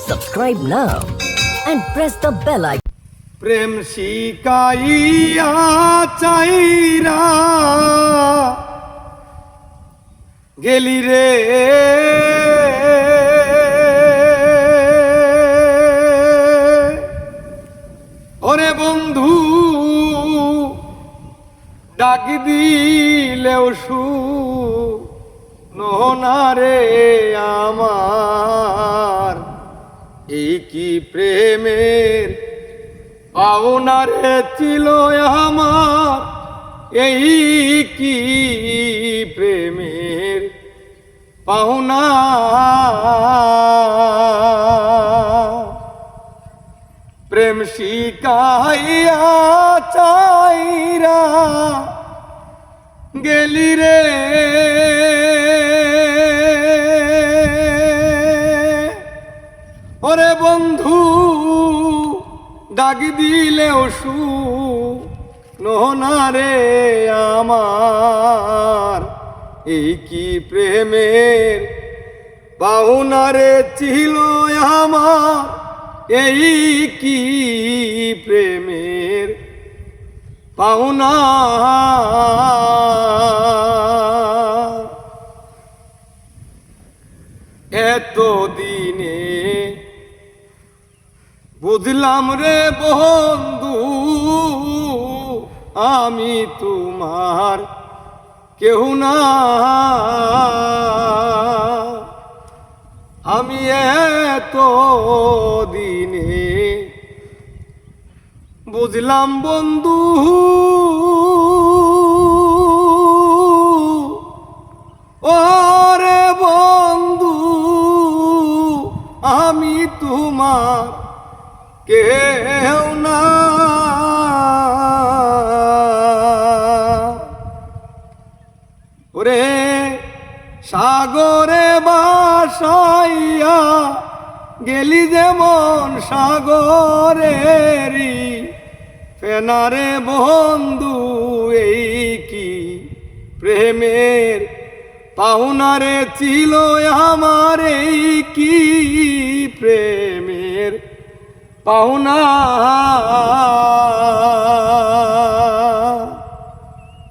Subscribe now and press the bell icon. প্রেম শিকাইয়া চাইরা গেলি রে ওরে বন্ধু ডাক দিলেও শুনো রে আমার এই কি প্রেমের পাওনারে ছিল আমার এই কি প্রেমের পাওনা প্রেম শিকাইয়া চাইরা গেলি রে ওরে বন্ধু ডাক দিলেও শুনো রে আমার এই কি প্রেমের পাওনারে ছিল আমার এই কি প্রেমের পাওনা এত দিনে বুঝলাম রে বন্ধু আমি তোমার কেউ না আমি এত দিনে বুঝলাম বন্ধু ওরে বন্ধু আমি তোমার কেউ না ওরে সাগরে বাসাইয়া গেলি যেমন সাগরেরই ফেনারে বন্ধু এই কি প্রেমের পাওনারে ছিল আমার এই কি প্রেমের পাওনা